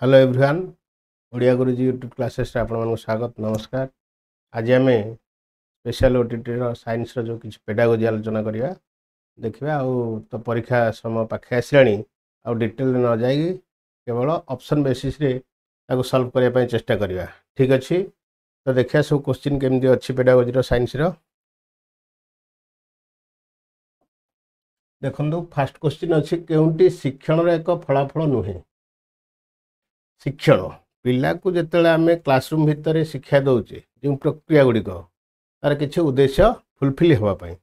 Hello everyone Odia गुरुजी YouTube classes आपण मानक स्वागत नमस्कार। आज आम स्पेशल ओटीटी साइंस जो किसी पेडागोजी आलोचना करवा देखा तो परीक्षा समय पाखे आसानी आ डिटेल न जाए केवल ऑप्शन बेसिस रे सॉल्व करने चेष्टा करवा। ठीक अच्छे तो देखिए सब क्वेश्चन केमती अच्छी पेडागोजी साइंस देखो फास्ट क्वेश्चन अच्छी केउंटी शिक्षण एक फलाफल नुहे। शिक्षण पिला को जिते आम क्लासरूम भितर शिक्षा दौचे जो प्रक्रिया गुड़िक तार किसी उद्देश्य फुलफिल होगापी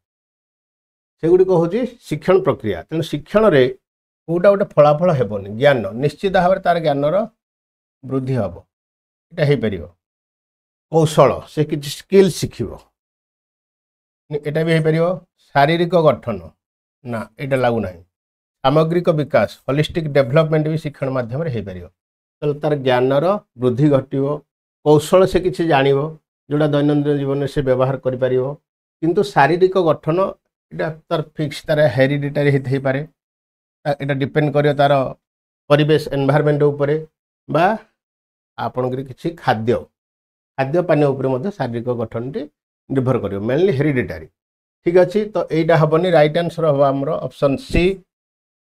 से गुड़िक हूँ शिक्षण प्रक्रिया। तेणु शिक्षण रे कौटा गोटे फलाफल हेबनी ज्ञान निश्चित भाव तार ज्ञानर वृद्धि हम यहाँ हो पार कौशल से किसी स्किल शिखिब यहाँ भी हो पार शारीरिक गठन ना यहाँ लगुना सामग्रिक विकास होलिस्टिक डेभलपमेंट भी शिक्षण माध्यम हो पार तो तार ज्ञानर वृद्धि घटव कौशल से किसी जान जोड़ा दैनंदिन जीवन से व्यवहार किंतु शारीरिक गठन यहाँ तार फिक्स तार हेरिडिटारी हो पारे यहाँ डिपेंड कर तार परिवेश एनवायरनमेंट उपरे बा आपण किसी खाद्य खाद्य पानी शारीरिक गठन टी निर्भर कर मेनली हेरिडिटारी। ठीक अच्छे तो यहाँ हेनी राइट आंसर हम आमर ऑप्शन सी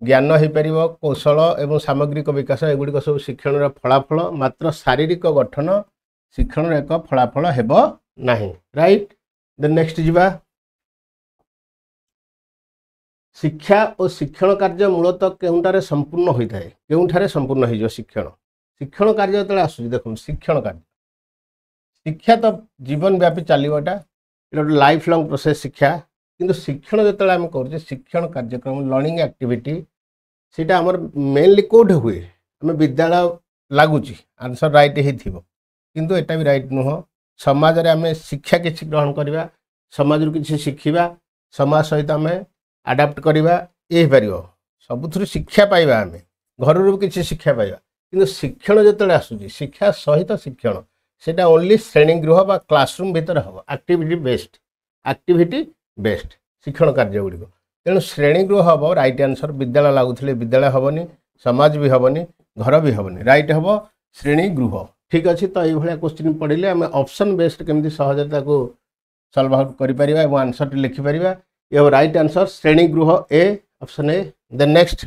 ज्ञान हो पार कौशल एवं सामग्रिक विकास एगुड़िक सब शिक्षण फलाफल मात्र शारीरिक गठन शिक्षण एक फलाफल हेब नहीं। राइट देन नेक्स्ट जीवा शिक्षा और शिक्षण कार्य मूलतः केउंटारे संपूर्ण होता है केउंठारे संपूर्ण हो शिक्षण शिक्षण कार्य जो आसुची देखो शिक्षण कार्य शिक्षा तो जीवन व्यापी चलो यहाँ लाइफ लॉन्ग प्रोसेस शिक्षा किंतु शिक्षण जो आम कर शिक्षण कार्यक्रम लर्निंग एक्टिविटी सीटा आमर मेनली कौटे हुए आम विद्यालय लगुच आंसर राइट ही किंतु एटा भी राइट नुह समाज रे आम शिक्षा किसी ग्रहण करवा समाज किसी शिखा समाज सहित आम आडाप्ट करवा ये पार सबुथ शिक्षा पाइबा आम घर किसी शिक्षा पाइबा किंतु शिक्षण जो आसूँ शिक्षा सहित शिक्षण सेटा ओनली श्रेणी गृह बा क्लासरूम भितर हम एक्टिविटी बेस्ट शिक्षण कार्य गुड़िक तेणु श्रेणी गृह हम राइट आंसर विद्यालय लगुले विद्यालय हेनी समाज भी हेनी घर भी हेनी राइट हम श्रेणी गृह। ठीक अच्छे तो ये क्वेश्चन पढ़ले आम ऑप्शन बेस्ड केमती सहजता को सॉल्व आउट कर आंसर टी लिखिपर ये राइट आंसर श्रेणी गृह ए ऑप्शन ए। देन नेक्स्ट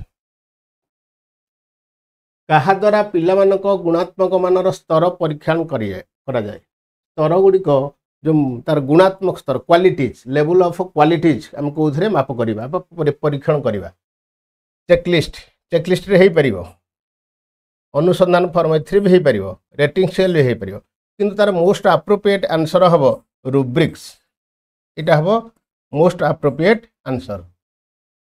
क्या द्वारा पिलामानक गुणात्मक मानर स्तर परीक्षण करा जाए स्तर गुड़िक जो तार गुणात्मक स्तर क्वालिटीज लेवल ऑफ क्वालिटीज आम कौन माप करवा परीक्षण करवा चेकलिस्ट रे पार अनुसंधान फॉर्म ए भी हो पार रेटिंग स्केल भी हो पार किंतु तार मोस्ट अप्रोप्रिएट आंसर हम रुब्रिक्स यहाँ हम मोस्ट अप्रोप्रिएट आंसर।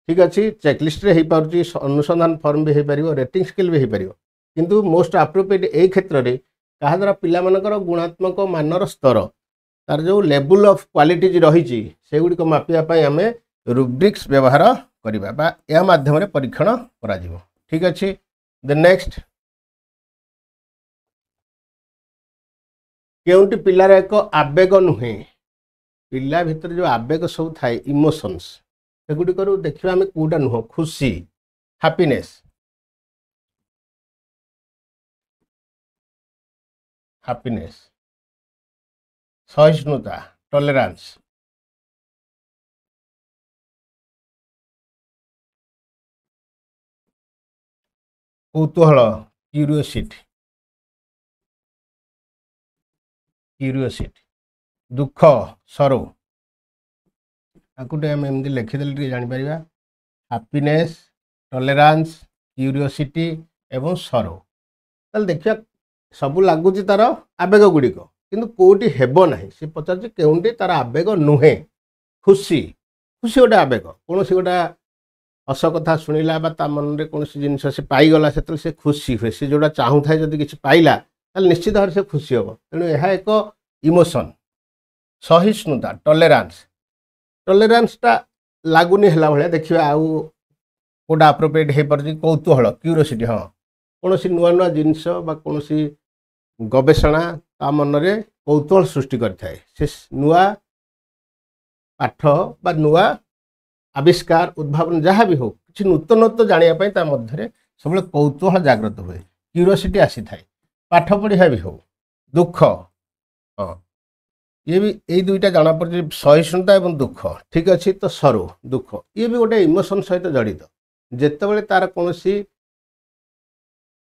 ठीक अच्छे चेकलिस्ट रे पार्टी अनुसंधान फॉर्म भी हो पार रेटिंग स्केल भी हो पार किंतु मोस्ट अप्रोप्रिएट यही क्षेत्र में क्या द्वारा पिलामानकर गुणात्मक मानर स्तर तार जो लेवल ऑफ क्वालिटीज रही से गुड़िक मापिया आम रुब्रिक्स व्यवहार करवा या माध्यम परीक्षण करा। ठीक अच्छे देन नेक्स्ट केउंटी पिलार एक आवेग नुहे पिला भितर जो आवेग सब थाए इमोशंस सेगुड़िक देखा आम कौटा नुह खुशी हैप्पीनेस सहिष्णुता टॉलरेंस कौतूहल क्यूरियोसिटी दुख सरो आकुटे आम एमती लिखिदेले जापर हैप्पीनेस टॉलरेंस क्यूरियोसिटी एवं सरो ताल देखिए सबू लगुच तार आवेग गुड़िक किंतु कौटी हेब ना सी पचार केउंटी तार आवेग नुहे खुशी खुशी गोटे आवेग कौन सी गोटा हस कथा शुणिला मन में कौन जिनस से पाईगला से खुशी हुए सी जोड़ा चाहू था जब किसी पाइला निश्चित भाव से खुशी हम तेणु यह एक इमोशन सहिष्णुता टॉलरेंस टा लगुनि है भाया देखा आउ कौटा अप्रोप्रिएट हो पार कौतूहल क्यूरियोसिटी हाँ कौन नुआ नुआ जिनस कौन गवेषणा ता मन में कौतूहल सृष्टि करता है नुआ पाठ बा नुआ आविष्कार उद्भावन जहाँ भी हो किसी नूतनत्व जानापी सब कौतूहल जागृत हुए क्यूरोसिटी आसी थाए पाठ पढ़ा भी हो दुख हाँ ये भी यही दुईटा जाना पड़े सहिष्णुता और दुख ठीक अच्छे तो सरू दुख ये भी गोटे इमोशन सहित जड़ित जितेबाला तार कौन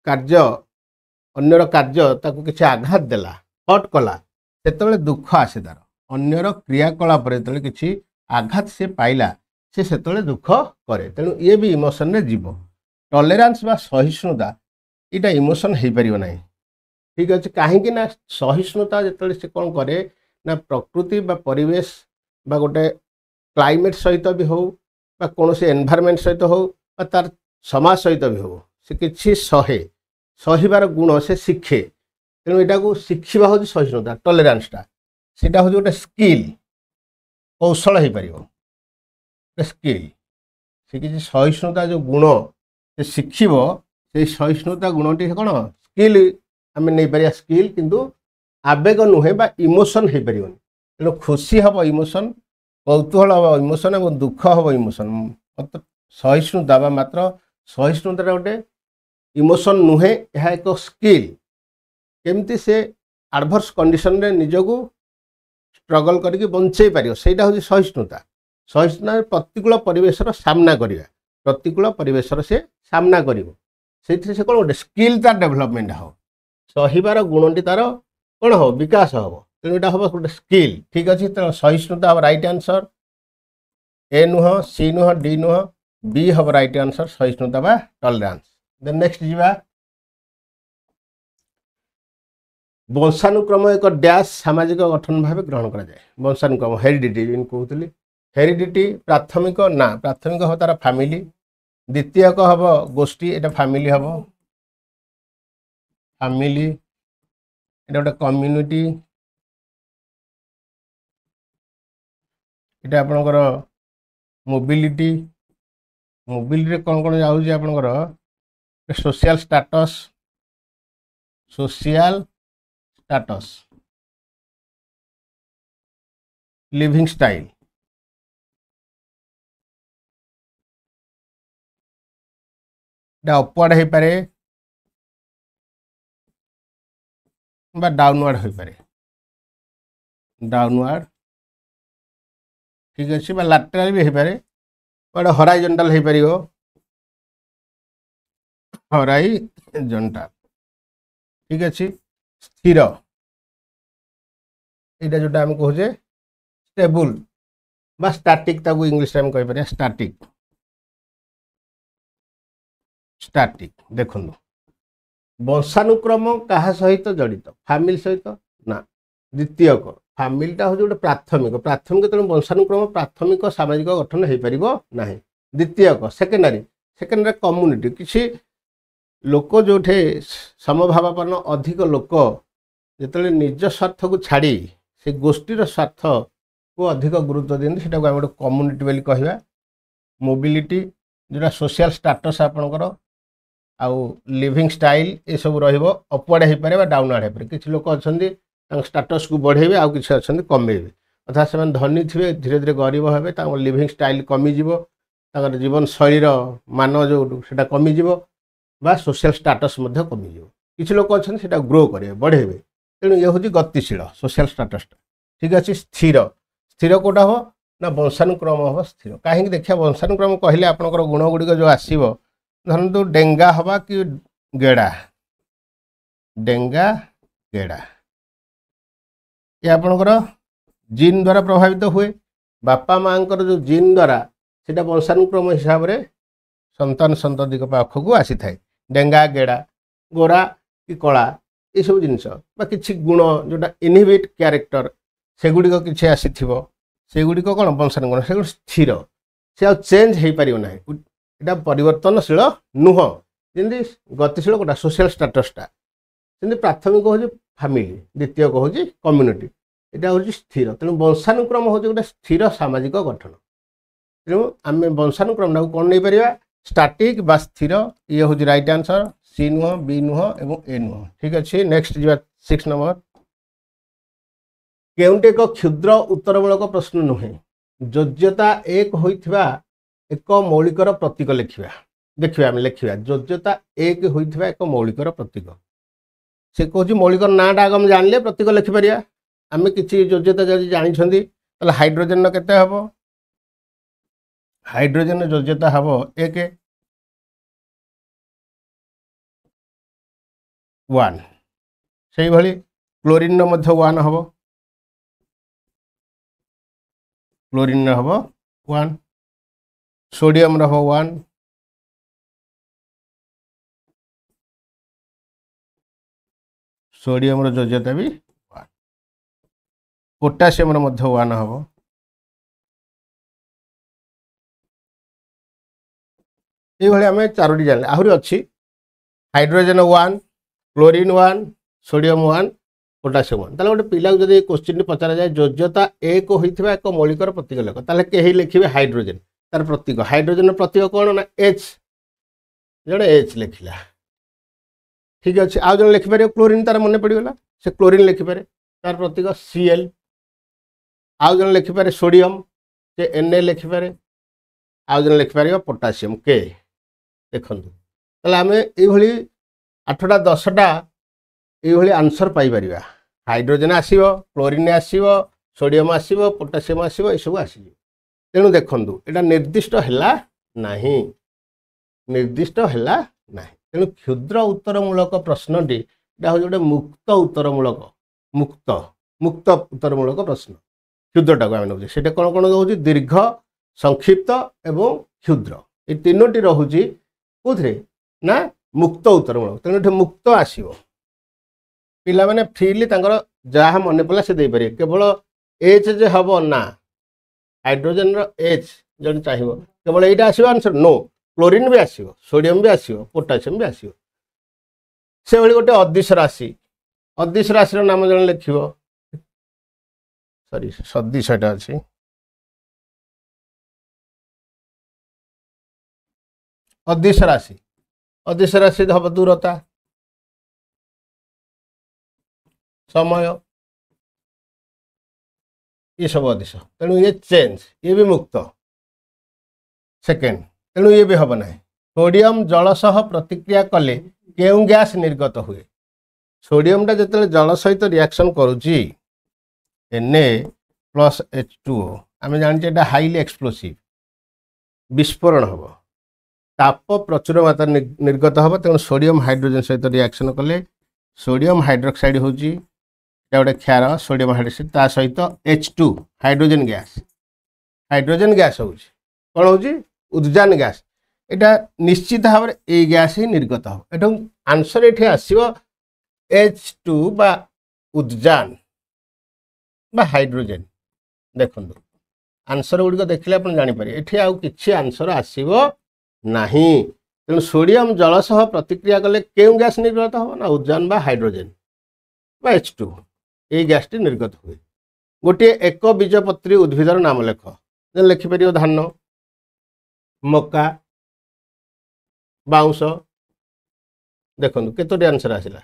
कार्य अन्यर कार्य ताको किसी आघात देला हट कला से दुख आसे तार अन्यर क्रियाकलाप किसी आघात से पाइला से दुख करे तेणु ये भी इमोशन रे जीव टॉलरेंस बा सहिष्णुता यहाँ इमोशन हो पार ना ठीक अच्छे कहीं सहिष्णुता जो से कौन करे ना प्रकृति बा परिवेश बा गोटे क्लाइमेट सहित भी हो बा कौन से एनवायरनमेंट सहित हो बा तार समाज सहित भी हो से किसी सहिबार गुण से शिखे तेणु यहाँ को शिखा हूँ सहिष्णुता टॉलरेंसटा सेटा हूँ गोटे स्किल कौशल हो पार स्किल से किसी सहिष्णुता जो गुण से शिखब से सहिष्णुता गुणटी कौन स्किल आम नहीं पार स्किल किंतु आवेग नुहे बा इमोशन हो पार तेणु खुशी हम इमोशन कौतूहल हम इमोशन और दुख हम इमोशन सहिष्णुता बा मात्र सहिष्णुता गोटे इमोशन नुहे यह एक स्किल केमती से एडवर्स कंडीशन रे निजको स्ट्रगल करके बंचे पार से सहिष्णुता सहिष्णुता प्रतिकूल परिवेशर सामना करवा प्रतिकूल परिवेशर से सामना कर से कौन गोटे स्किल तार डेभलपमेंट हो सहिबार गुणटी तार कौन हो विकास हम तेणु यहाँ हम गोटे स्किल ठीक अच्छे तो सहिष्णुता हम राइट आंसर ए नुह सी नुह डी नुह बी हम राइट आंसर सहिष्णुता बा टॉलरेंस देन नेक्स्ट जीवा वंशानुक्रम एक डैश सामाजिक गठन भाव ग्रहण करा जाए वंशानुक्रम हेरिडिटी कहते हेरिडिटी प्राथमिक ना प्राथमिक हम तार फैमिली द्वितीयक हम गोष्ठी एटा फैमिली हम फैमिली एटा गोटे कम्युनिटी एटा आपनकर मोबिलिटी मोबिलिटी कौन कौन जाऊँगी आपनकर social status living style upward हो पारे बा डाउनवर्ड हो पारे डाउनवर्ड ठीक अच्छे बा लैटरल भी हो पारे बट हॉराइजॉन्टल हो पार हॉराइजॉन्टल ठीक अच्छे स्थिर यहाँ जोटा आम कहे स्टेबल बा स्टैटिक ताको इंग्लिश में कह पारे स्टैटिक स्टैटिक देखो वंशानुक्रम क्या सहित जड़ित फैमिली सहित ना द्वितीयक फैमिलीटा हूँ गोटे प्राथमिक प्राथमिक तेणु वंशानुक्रम प्राथमिक सामाजिक गठन हो पार ना द्वितीयक सेकेंडरी कम्युनिटी किसी लोक जो समभावापन्न अधिक लोक जो निज स्वार्थ को छाड़ी से गोष्ठीर स्वार्थ को अधिक गुरुत्व दिखते से गोटे कम्युनिटी बोली कहवा मोबिलिटी जोटा सोशल स्टेटस आपणकर आउ लिविंग स्टाइल ये सब अपवर्ड हो पारे डाउनवर्ड हो पारे किसी लोक अच्छा स्टेटस को बढ़ेबे आउ किसी अच्छा कमेबे अर्थात से धनी थे धीरे धीरे गरीब हे लिविंग स्टाइल कमिज जीवन शैलीर मान जो से कमिज बा सोशल स्टेटस कमिज किसी लोक अच्छा ग्रो करेंगे बढ़ेबे तेणु ये हूँ गतिशील सोशल स्टेटसटा ठीक अच्छे स्थिर स्थिर कौटा हो ना वंशानुक्रम हम स्थिर कहीं देखिए वंशानुक्रम कहले आपंकर गुण गुड़िक जो आसो धरतु डेंगा हवा कि गेड़ा डेंगा गेड़ा ये आपंकर जीन द्वारा प्रभावित हुए बापा माँ जो जीन द्वारा से वंशानुक्रम हिसाब से संतान संतति पाखक आसी थाए डेंगा गेड़ा गोरा कि कला ये सब जिनस कि गुण जोटा इनहिबिट क्यारेक्टर सेगुड़िक किसी आसी से गुड़िक कौन वंशानुक्रम से स्थिर से आ चेंज हो पार ना यहाँ परिवर्तनशील नुह जमी गतिशील कौटा सोशल स्टेटसटा जमी प्राथमिक हूँ फैमिली द्वितीयक हूँ कम्युनिटी यहाँ हूँ स्थिर तेणु वंशानुक्रम हूँ गोटे स्थिर सामाजिक गठन तेणु आम वंशानुक्रम को कौन नहीं पार स्टैटिक बा स्थिर ये हूँ राइट आंसर सी नुह बी नुह एवं ए नुह ठीक अच्छे नेक्स्ट जी 6 नंबर केउंटे एक क्षुद्र उत्तरमूलक प्रश्न नुहे योग्यता एक होइथिबा एक मौलिकर प्रतीक लिखा देखिए आम लिखा योज्यता एक होता एक मौलिकर प्रतीक से कौन मौलिकर नाटा आगे जानले प्रतीक लिखिपर आम कि योज्यता जब जानते हाइड्रोजेन केते हम हाइड्रोजेन योज्यता हम एक 1 से भली क्लोरीन मध्य 1 हम क्लोरीन हम 1 सोडियम हम 1 सोडियम योज्यता भी 1 पोटासियम मध्य 1 हम ये आम चारोटी जान आहरी अच्छी हाइड्रोजेन 1 क्लोरीन 1 सोडियम 1 पोटासियम 1 ताले गोटे पिला जब क्वेश्चन पचरा जाए योज्यता एक होता एक मौलिकर प्रतीक लेख ताले कहीं लिखे हाइड्रोजेन तार प्रतीक हाइड्रोजेन प्रतीक कौन ना एच जड़े एच लिखला ठीक अच्छे आउ जन लिखिपर क्लोरीन तार मन पड़गला से क्लोरीन लिखिपर तार प्रतीक Cl आउ जन लिखिपर सोडियम से Na लिखिपर आउ जन लिखिपर पोटासियम के देखु ताले आम ये 8टा 10टा ये आंसर पाइपर हाइड्रोजेन आसो क्लोरीन आसो सोडियम आसो पोटासियम आसो ये सब आस तेणु देखु यहाँ निर्दिष्ट है निर्दिष्ट है तेणु क्षुद्र उत्तरमूलक प्रश्नटी हूँ गोटे मुक्त उत्तरमूलक मुक्त मुक्त उत्तरमूलक प्रश्न क्षुद्रटा को आम नौ से कौन कौन रोचे दीर्घ संक्षिप्त एवं क्षुद्र ये तीनोटी रोचे कौन ना मुक्त उत्तरमूलक तेणु ये मुक्त आसो पिला माने फ्रीली जहाँ मन पड़ा से देपर केवल एच जे हम ना हाइड्रोजेन एच जन चाहिए केवल यहाँ आसो आंसर नो क्लोरीन भी आसो सोडियम भी आसो पोटासियम भी आसो से भाई गोटे अदिश राशि नाम जन लिख सॉरी सदिशटा अच्छी अदिश राशि हम दूरता समय ये सब अदिश तेणु ये चेंज ये भी मुक्त सेकेंड तेणु ये भी हम ना सोडियम जल सह प्रतिक्रिया कले केउ गैस निर्गत हुए सोडियमटा जो जल सहित रिएक्शन करुच्ची Na+H2O आम जाने हाईली एक्सप्लोसिव विस्फोरण हम ताप प्रचुर मात्रा निर्गत हम तेणु सोडियम हाइड्रोजेन सहित रिएक्शन कले सोडियम हाइड्रोक्साइड हूँ गोटे क्षार सोडियम हाइड्रोक्साइड ता सहित H2 हाइड्रोजेन गैस हूँ कौन हूँ उद्जान गैस यहाँ निश्चित भाव में ये गैस ही निर्गत हो एट आंसर ये आसो H2 बा उद्जान बा हाइड्रोजेन देखो आंसर गुड़िक देखिले आप जापर ये आउ कि आंसर आसो ना तेणु सोडियम जल सह प्रतिक्रिया कले केउ गैस निर्गत हो ना उद्जान बा हाइड्रोजेन बा H2 ये गैसटी निर्गत हुए गोटे एक बीजपत्री उद्भिदर नाम लेख लिखिपर धान मका बाउंस देखो केतोटी आंसर आसला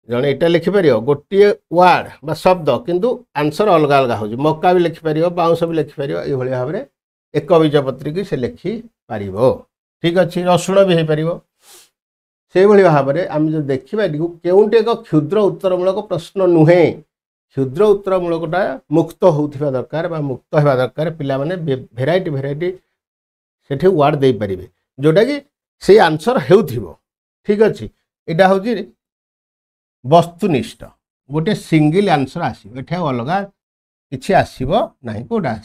जड़े यहाँ लिखिपर गोटे वार्ड बा शब्द किंतु आंसर अलग अलग हो मका भी लिखिपर बाउंस भी लिखिपर ये भाव में एक बीजपत्री की से लिखिपर ठीक अच्छे रसुण भी हो पार से भाव में आम जो देखा केउंटे एक क्षुद्र उत्तरमूलक प्रश्न नुहे क्षुद्र उत्तरमूलकटा मुक्त होता दरकार मुक्त होगा दरकार पिला माने भेराइटी भेराइटी से वार्ड दे पारे जोटा कि से आंसर हो ठीक अच्छे यहाँ हूँ वस्तुनिष्ठ गोटे सिंगल आंसर आसो ये अलग कि आसो ना कौटा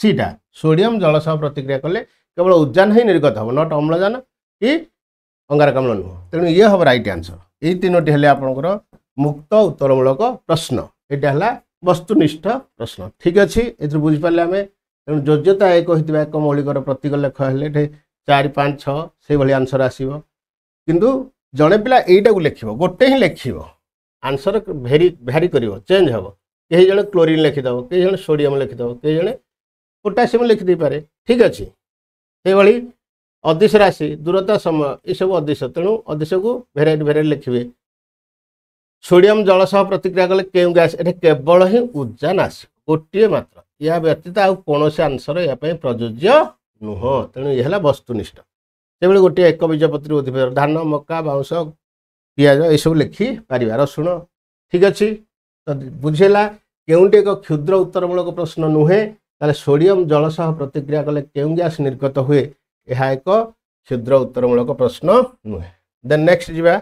सीटा सोडियम जल सह प्रतिक्रिया कले केवल उद्जान ही निर्गत हम नट अम्लजान कि अंगारकाम्ल नुह तेणु ये हम राइट आंसर ये तीनोटी हेले आपंकर मुक्त उत्तरमूलक प्रश्न यहाँ है वस्तुनिष्ठ प्रश्न ठीक अच्छे ये बुझीपारे आम तेणु योज्यता एक होता एक मौलिकर प्रतीक लेख हेले 4 5 6 से भाई आंसर आसो किंतु जड़े पिला यहीटा को लिख गोटे ही लिख आंसर भेरी कर चेंज हम कहीं जड़े क्लोरीन लिखिदेव कहीं जड़े सोडियम लिखिदेव कहीं जड़े पोटासियम लिखिदे पारे ठीक अच्छे से भाई अदिश राशि दूरता समय ये सब अदिश तेणु अदिश को भेराइटी भेराइटी लिखे सोडियम जल सह प्रतिक्रिया कले केउ गैस ये केवल ही उद्जान आस गोटे मात्र या व्यतीत आउ कौन आंसर या प्रयोज्य नुह तेणु ये है वस्तुनिष्ठ से गोटे एक बीजपत्री उद्भिद धान मका बाउंश पियाज ये सब लिखिपर रसुण ठीक अच्छे तो बुझेगा केउंटी एक क्षुद्र उत्तरमूलक प्रश्न नुहे ताले सोडियम जल सह प्रतिक्रिया कले केउं गैस निर्गत हुए यह एक क्षुद्र उत्तरमूलक प्रश्न नुहे देन नेक्स्ट जीवा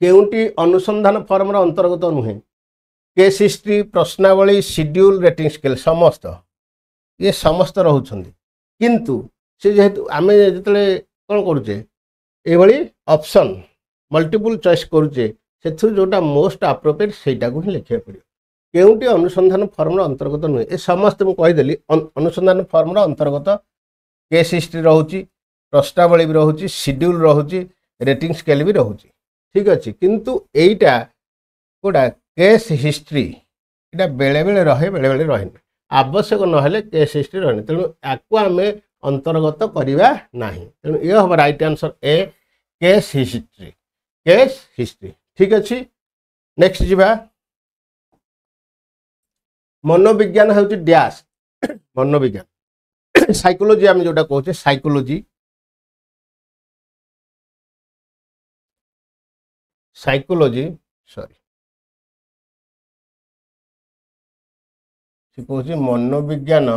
केउंटी अनुसंधान फॉर्म अंतर्गत नुहे केस हिस्ट्री प्रश्नावली शेड्यूल रेटिंग स्केल समस्त ये समस्त रोचंदी किंतु से जेहेतु आम जो कौन करुचे ये ऑप्शन मल्टीपल चॉइस करुचे से जोटा मोस्ट अप्रोप्रिएट सेटा को ही लिखा पड़ो केउंटी अनुसंधान फॉर्म अंतर्गत नुहे ये समस्त मुझे कहीदेली अनुसंधान फॉर्म अंतर्गत केस हिस्ट्री रोचे प्रश्नावली भी रोचे शेड्यूल रोचे रेटिंग स्केल भी रोचे ठीक अच्छे किंतु एटा कोटा केस हिस्ट्री ये बेले बेले रहे बेले बेले रहे आवश्यक नहेले केस हिस्ट्री रहे तेणु आपको आम अंतर्गत करवा ना तेणु ये हम right answer A case history ठीक अच्छे नेक्स्ट जीवा मनोविज्ञान हूँ डैश मनोविज्ञान साइकोलॉजी आम जोटा कहचे साइकोलॉजी सॉरी कहूँ मनोविज्ञान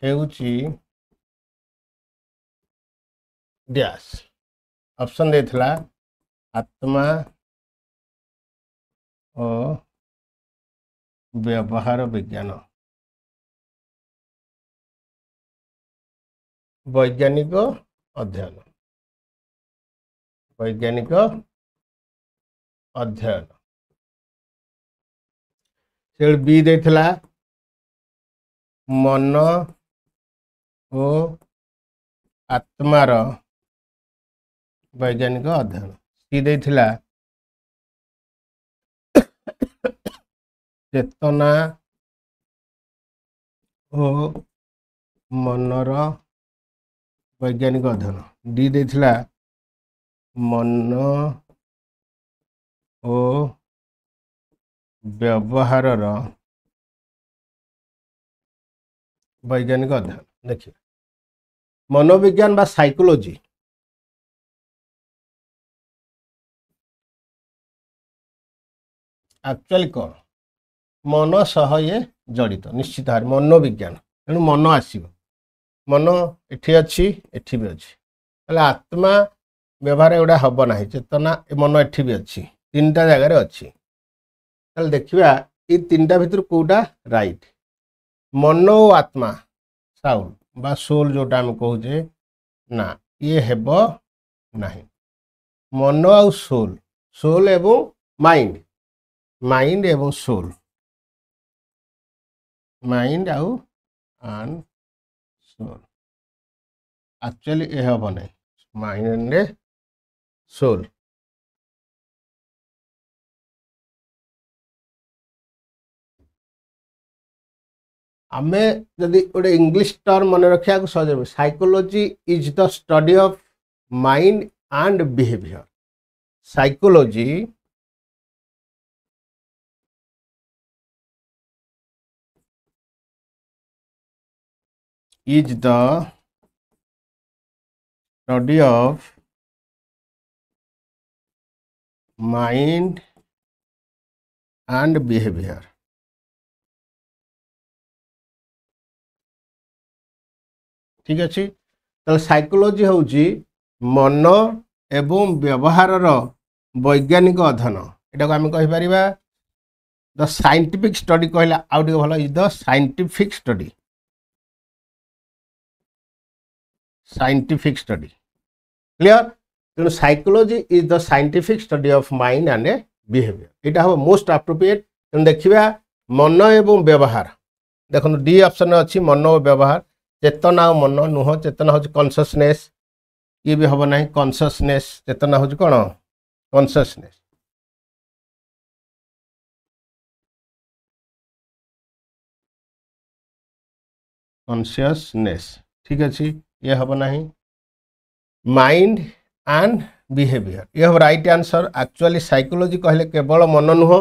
हेउची डैश ऑप्शन देथिला आत्मा और व्यवहार विज्ञान वैज्ञानिक अध्ययन से बी देथिला मन और आत्मार वैज्ञानिक अध्ययन सी देथिला चेतना और मनर वैज्ञानिक अध्ययन डी देथिला मन और व्यवहार वैज्ञानिक अध्ययन देखिए मनोविज्ञान बा साइकोलॉजी एक्चुअली कौन मन सह ये जड़ित निश्चित भाव मनोविज्ञान तेणु मन आसव मन एठी अच्छी एठी भी अच्छी आत्मा व्यवहार एगुड़ा हम ना चेतना मन एठी भी अच्छी तीन टा जगार अच्छी देखा ये तीन टा भितर कौटा राइट मन और आत्मा साउल बा सोल जोटा आम कहूचे ना ये हेब नहीं मन आउ सोल एवं माइंड एवं सोल माइंड आउ एंड सोल एक्चुअली ये हम नहीं माइंड सोल आमे जदि गोटे इंग्लिश टर्म मन रखा सहज psychology is the study of mind and behaviour psychology is the study of mind and behavior ठीक अच्छे तो साइकोलॉजी हूँ मन एवं व्यवहार वैज्ञानिक अध्ययन यहाँ को आम कहीपर द साइंटिफिक स्टडी कहला आउ टे भल is the scientific study clear तेणु psychology is the scientific study of mind and behaviour यहाँ हम मोस्ट अप्रोप्रिएट तेणु देखा मन एवं व्यवहार देखो डी ऑप्शन अच्छी मन और व्यवहार चेतना और मन नुह चेतना हूँ कॉन्शियसनेस ये भी हम ना कॉन्शियसनेस चेतना हूँ कौन कॉन्शियसनेस ठीक अच्छे ये हम ना माइंड एंड बिहेवियर ये हम राइट आंसर एक्चुअली साइकोलॉजी कहले केवल मन नुह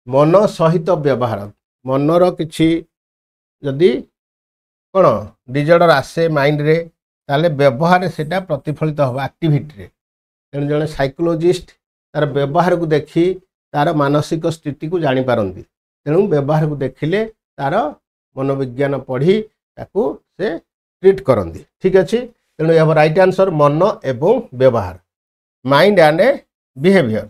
मन सहित व्यवहार मनर किछि जदि कौन डिजर्डर आसे माइंड रे ताले व्यवहार सेटा प्रतिफलित हो एक्टिविटी रे तेणु जड़े साइकोलोजिस्ट तार व्यवहार को देखी तार मानसिक स्थिति को जानी पारंती तेणु व्यवहार को देखिले तार मनोविज्ञान पढ़ी ताकू से ट्रीट करती ठीक अच्छे तेणु यह राइट आंसर मन एवं व्यवहार माइंड एंड बिहेवियर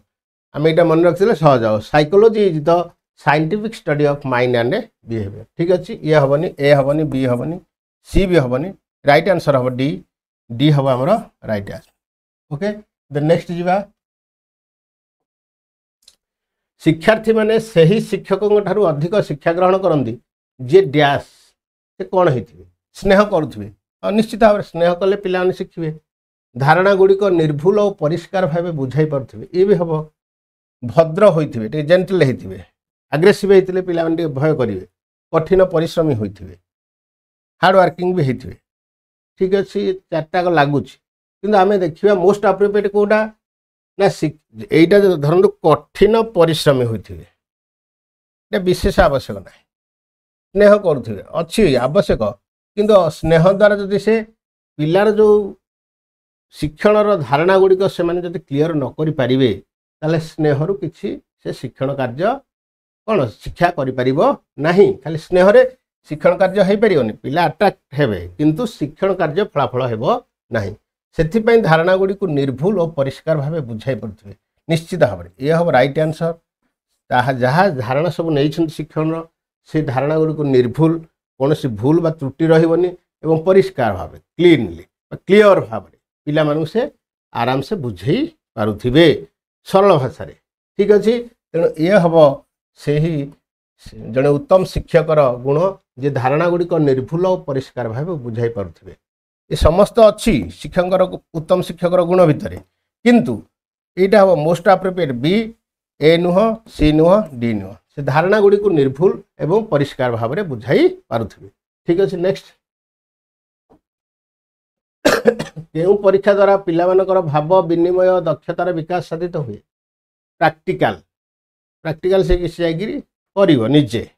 आम यहाँ मन रखते सहज हो psychology is the scientific study of mind and behaviour ठीक अच्छे ये हेनी ए हेनी बी हेनी सी भी हेनी राइट आंसर हम डी डी हम आमर right answer okay the next जीवा शिक्षार्थी माने सही शिक्षकों ठारू अधिक शिक्षा ग्रहण करती जे डैश से कौन होते स्नेह करुवे निश्चित भाव में स्नेह कले पिला शिखे धारणा गुड़िक निर्भुल और परिष्कार भाव बुझाई पारे ये भी हम भद्र होते जेंटल होते आग्रेसिव होते पिला भय करेंगे कठिन परिश्रमी होते हार्ड वर्किंग भी होते ठीक अच्छे चार्टाक लगुच कि आम देखा मोस्ट अप्रोप्रिएट कौटा ना यहीटा धरतु कठिन परिश्रमी होते विशेष आवश्यक ना स्नेह करुवे अच्छी आवश्यक किंतु स्नेह द्वारा जदि से पिलार जो शिक्षण धारणा गुड़िक से क्लीयर न करि पारिबे ताले स्नेह रु किछि से शिक्षण कार्य कौन शिक्षा करि खाली स्नेह रे शिक्षण कार्य हो पारिबनी पिला अट्राक्ट हेबे किंतु शिक्षण कार्य फलाफल हेबो नाही सेथिपई धारणा गुड़ी को निर्भुल और परिष्कार भाव बुझाई पड़े निश्चित भाव में यह हम राइट आंसर जहाँ धारणा सब नहीं शिक्षण से धारणा गुड़ी को निर्भुल कौन सी भूल बा त्रुटि रही परिष्कार भाव क्लीनली क्लीयर भाव में पिला मानू से आराम से बुझे पारुथिबे सरल भाषा ठीक अच्छे तेणु ये हम से ही जड़े उत्तम शिक्षकर गुण जे धारणा गुड़िक निर्भुल और परिष्कार भाव बुझाई पारुथिबे ये समस्त अच्छी शिक्षकर उत्तम शिक्षकर गुण भितर किंतु यहाँ हम मोस्ट अप्रोप्रिएट बी ए नुह सी नुह डी नुह से धारणा गुड़ी को निर्भुल एवं परिष्कार भाव में बुझाई पारुथिबे ठीक अच्छे नेक्स्ट केउं परीक्षा द्वारा पिलामानकर भाव विनिमय दक्षतार विकास साधित हुए प्रैक्टिकल प्रैक्टिकल से किसी जाकि कर निजे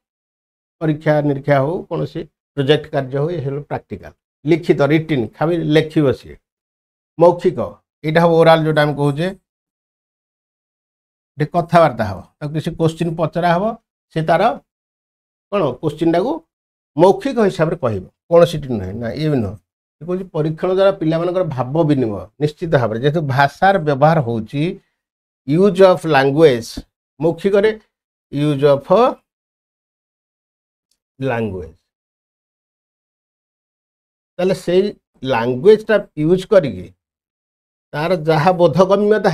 परीक्षा निरीक्षा हो कौन सी प्रोजेक्ट कार्य हो ये प्रैक्टिकल लिखित रिटिन खाली लेखिब सी मौखिक यहाँ हम ओराल जोटा आम कहे कथबार्ता हम किसी क्वेश्चन पचरा हम से तार कौन क्वेश्चन टाक मौखिक हिसाब से कह कौन सी नुहे ना ये भी नुह कह परीक्षण द्वारा पिलामानकर भाव विनिमय निश्चित भाव में जेहेतु भाषार व्यवहार होची यूज ऑफ लैंग्वेज मौखिक यूज ऑफ लैंग्वेज ताले से लैंग्वेज टा यूज करिके तार जहाँ बोधगम्यता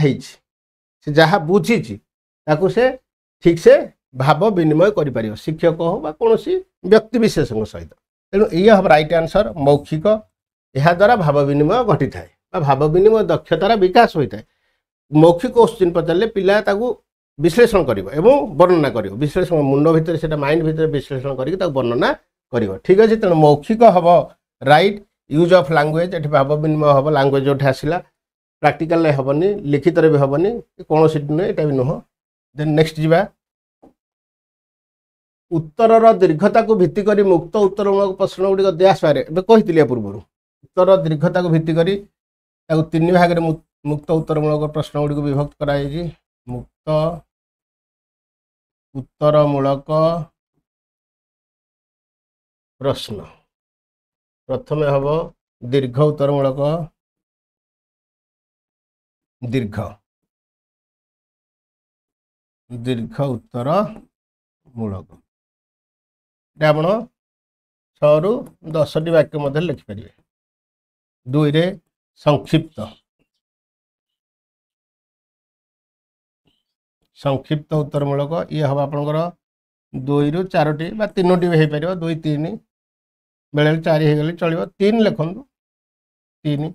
से जहाँ बुझी ताकू से ठीक से भाव विनिमय कर शिक्षक हो बा कौन सी व्यक्ति विशेष सहित तेणु ये हम राइट आंसर मौखिक यह द्वारा भाव विनिमय घटी थाए भाव विनिमय दक्षतार विकास होता है मौखिक क्वेश्चन पचारे पिला ताकू विश्लेषण कर वर्णना कर विश्लेषण मुंड भितर से माइंड भितर विश्लेषण करके वर्णना कर ठीक अच्छे तेणु मौखिक हम राइट यूज ऑफ लैंग्वेज ये भाव विनिमय हम लैंग्वेज जो आसला प्रैक्टिकल हेनी लिखित भी हेनी कौन सी नुहे यहाँ भी नुह देन नेक्स्ट जीवा उत्तर दीर्घता को भित्ति करी मुक्त उत्तरमूलक प्रश्न गुड़िक दियासारे कही पूर्व उत्तर दीर्घता को भित्ति करी तीन भाग में मुक्त उत्तरमूलक प्रश्न गुड़िक विभक्त कराई मुक्त उत्तरमूलक प्रश्न प्रथम हम दीर्घ उत्तरमूलक दीर्घ दीर्घ उत्तर मूलक आप 6 ରୁ 10 टी वाक्य मध्य लिखिपारे 2 रे संक्षिप्त संक्षिप्त उत्तरमूलक ये हम आपंकर 2 ରୁ 4 टी 3 टी भी हो पार 2 3 बेले 4 हो चलो 3 लिखु 3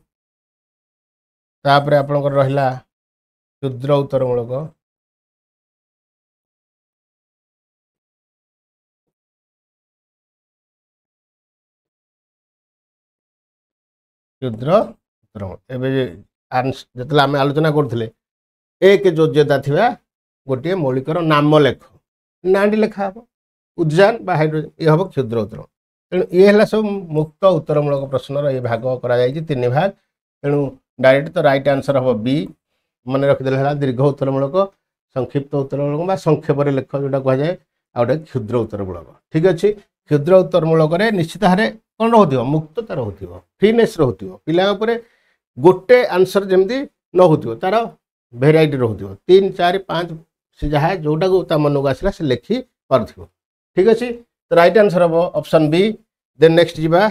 तापर आपंकर रहा क्षुद्र उत्तरमूलक क्षुद्र उत्तरमूलक जो आम आलोचना करते एक योज्यता थी गोटे मौलिकर नाम लेख नाटी लिखा हम उद्जान बा हाइड्रोजन ये हम क्षुद्र उत्तर तेणु ये है सब मुक्त उत्तरमूलक प्रश्नर ये भाग तीन भाग तेणु डायरेक्ट तो राइट आंसर हम बी मन रखिदे दीर्घ उत्तरमूलक संक्षिप्त उत्तरमूलक संक्षेप लेख जोटा कहुए आ गए क्षुद्र उत्तरमूलक ठीक अच्छे क्षुद्र उत्तरमूलक निश्चित भाव कौन रोक मुक्तता रोक फ्रीनेस रोक पिला गोटे आंसर जमी न हो तार भेराइटी रोक 3 4 5 से जहाँ जोटा को मन को आसला से लिखि पार ठीक अच्छे तो राइट आंसर हम ऑप्शन बी देन नेक्स्ट जीवा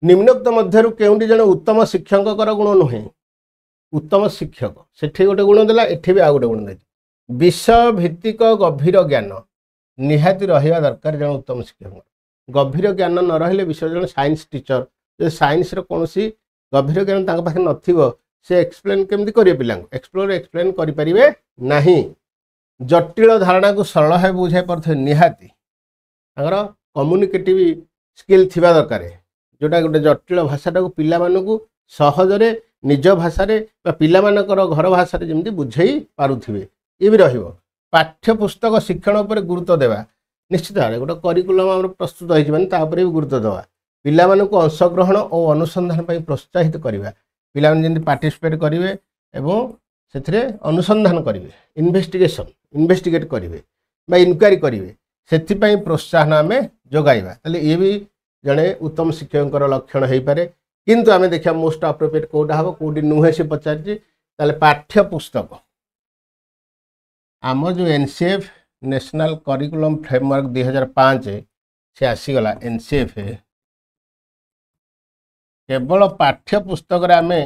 निम्नोक्त मध्य केउंटी जन उत्तम शिक्षक गुण नुहे उत्तम शिक्षक सेठी गोटे गुण देला एठी भी आ गोटे गुण दे विषय भित्तिक गभीर ज्ञान निहाती रहिबा दरकार जन उत्तम शिक्षक गभीर ज्ञान न रहिले विषय जन साइंस टीचर जो साइंस रो कोनसी गभीर ज्ञान तांका पाखे नथिबो से एक्सप्लेन केमती करिवे पिला एक्सप्लेन करि परिबे नाही जटिल धारणा को सरल है बुझाई पारे निहाती कम्युनिकेटिव स्किल थिबा दरकार जोटा गोटे जटिल भाषाटा को पिला मानकु सहजरे निज भाषा पिला मानकर घर भाषा जमी बुझे पारुथिबे ये भी रहिबो पाठ्य पुस्तक शिक्षण उपर गुरुत्व देवा निश्चित भाव गोटे करिकुलम आम प्रस्तुत होइछि माने ता उपर भी गुरुत्व देवा पिला मानकु अंशग्रहण और अनुसंधान पई प्रोत्साहित करिवा पिला माने जेंति पार्टिसिपेट करिवे एवं सेथिरे अनुसंधान करिवे इन्वेस्टिगेट करिवे बा इनक्वारी करिवे सेथि पई प्रोत्साहन आमे जोगाइबा तले ये भी जड़े उत्तम शिक्षक लक्षण हो पारे किंतु आमे देखिया मोस्ट अप्रोप्रिएट कोटा हम कोटी नुहे से पचार पाठ्य पुस्तक आम जो एनसीएफ नेशनल करिकुलम फ्रेमवर्क 2005 से आसीगला एनसीएफ केवल पाठ्य पुस्तक आमे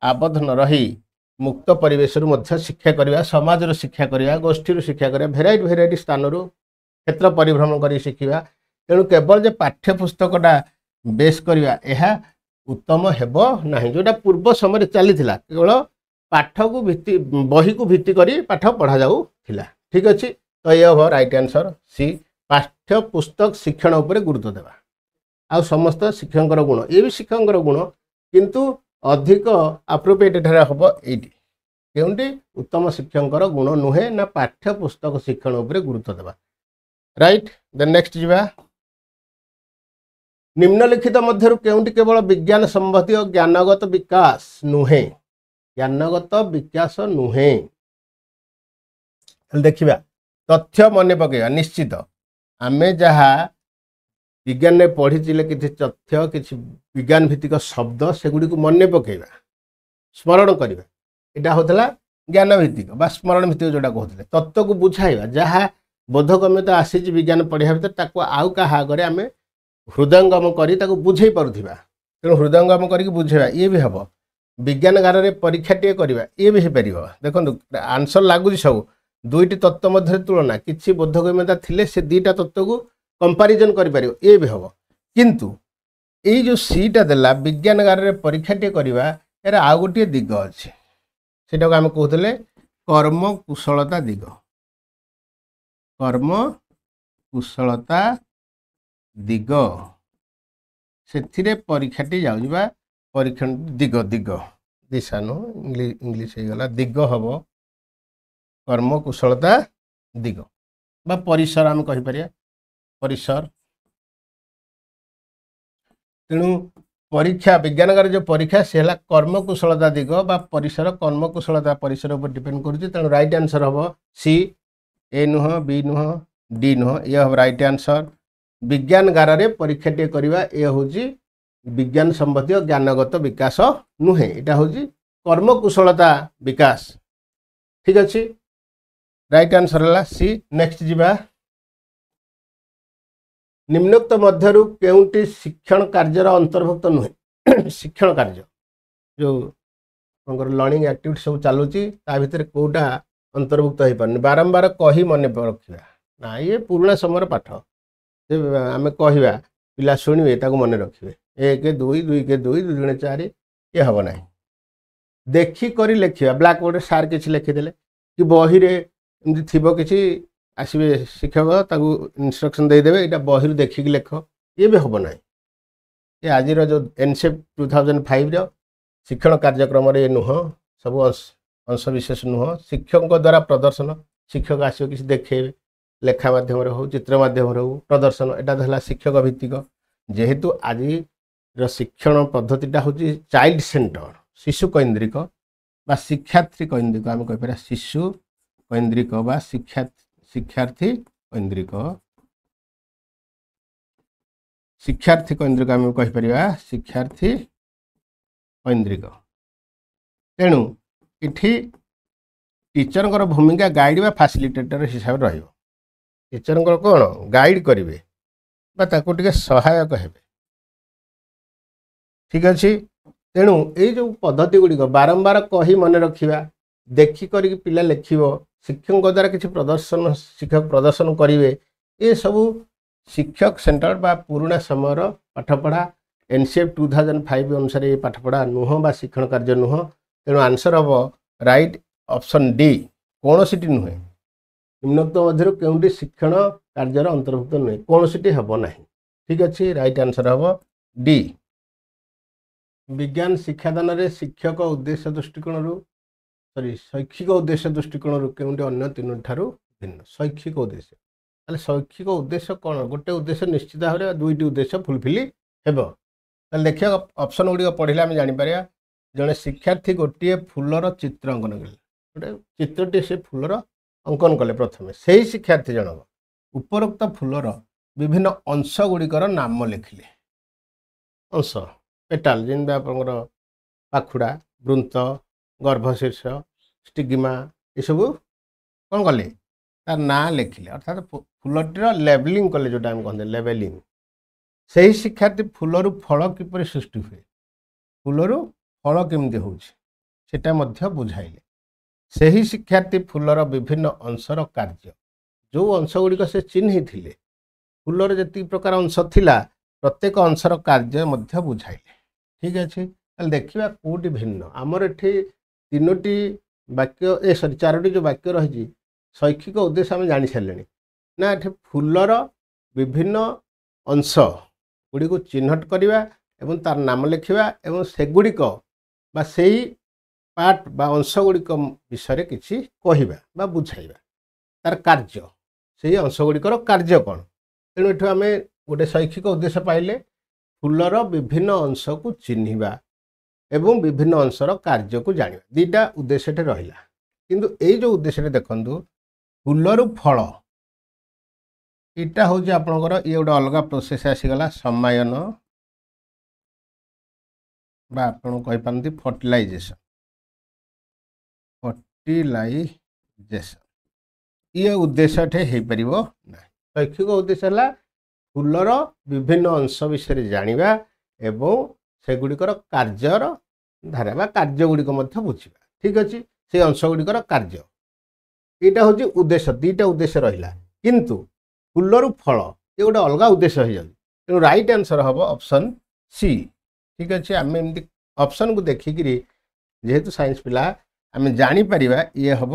आबद्ध न रही मुक्त परिवेश शिक्षा करवा समाज शिक्षा करवा गोष्ठी शिक्षा करवा भेराइटी स्थान क्षेत्र परिभ्रमण कर शिखा तेणु केवल जे पाठ्य पुस्तकटा बेस करवा यह उत्तम हेब नहीं जोटा पूर्व समय चली केवल पाठ को भित्ति बही को भित्ति करी पाठ पढ़ा जाऊला ठीक अच्छे तो ये हम राइट आंसर सी पाठ्य पुस्तक शिक्षण उपर गुरुत्व देवा आ समस्त शिक्षक गुण ये भी शिक्षक गुण किंतु अधिक अप्रोप्रिएट हम ये उत्तम शिक्षक गुण नुहे ना पाठ्य पुस्तक शिक्षण उपर गुरुत्व देवा राइट देन नेक्स्ट जीवा निम्नलिखित मध्य केउंटी केवल विज्ञान संबंधी ज्ञानगत विकास नुहे ज्ञानगत विकास नुहे देखिबा तथ्य मन पकेगा निश्चित आमे जहा विज्ञान में पढ़ी कि तथ्य कि विज्ञान भित्तिक शब्द सेगुड़ी को मन पकेगा स्मरण करवा यहाँ होता ज्ञान भित्तिक बा स्मरण भित्तिक जोटा कहते तत्व को बुझाइबा जहाँ बोधगम्य तो आसी विज्ञान पढ़ा भर आउ क्या आगे आम हृदयंगम कर बुझे पार्थिबा तेणु हृदयंगम करके बुझेबा ये भी हम विज्ञान गार में परीक्षा टे करवा ये भी हो पार देखो आंसर लगुच सब दुईटी तत्व मध्य तुलना किसी बोधगम्यता थिले से दुईटा तत्व को कंपैरिजन कर पार ये भी हम किंतु ये जो सीटा देला विज्ञान गार में परीक्षा टे करवा यार आउ गोटे दिग अच्छे सेटा को आम कहते कर्म कुशलता दिग कर्म कुशलता दिग से परीक्षाटी जाऊँ परीक्षा दिग दिग दिशा नु इंग्लिश गला दिग हम कर्म कुशलता दिग बा परिसर आम कहि परिया परिसर तेणु परीक्षा विज्ञान जो परीक्षा से है कर्म कुशलता दिग बा परिसर कर्म कुशलता परिसर पर डिपेंड करुच्ची तेणु राइट आंसर हम सी ए नुह बी नुह डी नुह ये हम राइट आंसर विज्ञान गार में परीक्षा टे करवा ये हूँ विज्ञान संबंधी ज्ञानगत विकास नुहे यहाँ हूँ कर्म कुशलता विकास ठीक अच्छे राइट आंसर है सी नेक्स्ट जीवा निम्नोक्त मध्यरु केउंटी शिक्षण कार्यर अंतर्भुक्त नुहे शिक्षण कार्य जो लर्निंग एक्टिविटी सब चलुची ता भितर कोटा अंतर्भुक्त हो पारे बारंबार कही मन रखा ना ये पुराना समय पाठ आम कहवा पिला शुणे ताको मन रखिए 1 2 2 के 2 2 गुणे 4 ये हम ना देखिक लिखा ब्लाक बोर्ड सार किसी लिखिदे कि बही एमती थी कि आसवे शिक्षक ताको इंस्ट्रक्शन देदेवे यहाँ बही देखिक लिख ये भी हम ना ये आज जो एनसीएफ 2005 शिक्षण कार्यक्रम ये नुह सब अंश विशेष नुह शिक्षक द्वारा प्रदर्शन शिक्षक आसो कि देखे लेखा माध्यम हो चित्र माध्यम हो प्रदर्शन एटा शिक्षक भित्तिक जेहेतु आज शिक्षण पद्धतिटा हूँ चाइल्ड सेंटर शिशु कैंद्रिक बा शिक्षार्थी कैंद्रिक आम कहीपर शिशु कैंद्रिक बा शिक्षार्थी कैंद्रिक शिक्षार्थी कैंद्रिक आम कहीपर शिक्षार्थी कैंद्रिक तेणु इठी टीचर भूमिका गाइड बा फैसिलिटेटर हिसाब रही टीचर कौन गाइड करेंगे टे सहायक हेबे ठीक अच्छे तेणु ये जो पद्धति गुड़िक बारंबार कही मन रखा देखी कर पिला लिख शिक्षक द्वारा किसी प्रदर्शन शिक्षक प्रदर्शन करेंगे ये सब शिक्षक सेंटर बा पुराना समय पाठपढ़ा एनसीएफ 2005 अनुसार ये पाठपढ़ा नुह बा शिक्षण कार्य नुह तेणु आंसर हम राइट ऑप्शन डी कौन सी नुहे निम्नोक्त मध्य क्योंटी शिक्षण कार्यर अंतर्भुक्त नुहे कौन सी हम ना ठीक अच्छे राइट आंसर हम डी विज्ञान शिक्षादान रे शिक्षक उद्देश्य दृष्टिकोण सॉरी शैक्षिक उद्देश्य दृष्टिकोण क्योंटी अन्य तीन ठारू भिन्न शैक्षिक उद्देश्य ताले शैक्षिक उद्देश्य कौन गोटे उद्देश्य निश्चित भाव में दुईटी उद्देश्य फुलफिल हेब देखिए ऑप्शन गुड़िक पढ़ले आम जापर जड़े शिक्षार्थी गोटे फूलर चित्र अंकन कले गोटे चित्रटी से फूलर अंकन कले प्रथम से ही शिक्षार्थी जनक उपरोक्त फूलर विभिन्न अंश गुड़िकर नाम लिखिले अंश पेटाल जेन आपंकर पाखुड़ा वृंत गर्भशीर्ष स्टिग्मा ये सब कौन कले तार ना लिखिले अर्थात फूलटीर लेबलिंग कले जोटा हम कहते लेबलिंग से ही शिक्षार्थी फूलरू फल किपर सृष्टि हुए फूलरू फल केमती होटा बुझाइले से ही शिक्षार्थी फूलर विभिन्न अंशर कार्य जो अंश गुड़िक से चिन्ह थे फूलर जी प्रकार अंश थिला प्रत्येक अंशर कार्य बुझाइले ठीक अच्छे देखा कौटी भिन्न आमर एठी तीनोटी वाक्य ए सॉरी चारोटी जो वाक्य रही शैक्षिक उद्देश्य आम जानी सारे ना ये फूलर विभिन्न अंश गुड़ी को चिन्हट करवा एवं तार नाम लिखा एवं सेगुड़िक बा सेही पार्ट बा अंश गुड़िक विषय किसी कहवा बा बुझाइबा तार कार्य से अंश गुड़िकर कार्य कौन तेणु ये आम गोटे शैक्षिक उद्देश्य पाइले फूलर विभिन्न अंश को चिन्हवा एवं विभिन्न अंशर कार्य को जाना दीटा उद्देश्य रहा किंतु ये जो उद्देश्य देखु फूलर फल यहाँ हूँ आपंकर ये गोटे अलग प्रोसेस आसीगला समायन आपन कहीपारती फर्टिलाइजेशन ये उद्देश्य हो पार ना शैक्षिक उद्देश्य है फूलर विभिन्न अंश विषय जाना एवं सेगुड़िकर कार्यर धारा कार्य गुड़िक बुझा ठीक अच्छे से अंश गुड़िकर कार्य यहाँ हूँ उद्देश्य दीटा उद्देश्य रहा किंतु फूलर फल ये गोटे अलग उद्देश्य हो जाए तेणु राइट आंसर हम ऑप्शन सी ठीक अच्छे आम एमती ऑप्शन को देखिक जेहेतु साइंस पिला आम जापर ये हम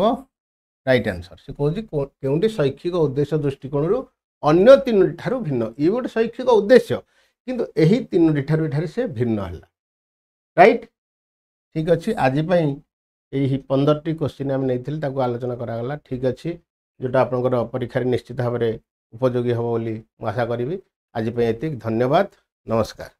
राइट आंसर से कौन क्योंटी शैक्षिक उद्देश्य दृष्टिकोण अन्य तीन ठारू भिन्न ये गोटे शैक्षिक उद्देश्य किंतु यही तीन ठारू से भिन्न है राइट ठीक अच्छे आज यही 15टी क्वेश्चन आम नहीं आलोचना करागला ठीक अच्छे जोटा आपंकर परीक्षा निश्चित भाव में उपयोगी हम बोली आशा करी आज ये धन्यवाद नमस्कार।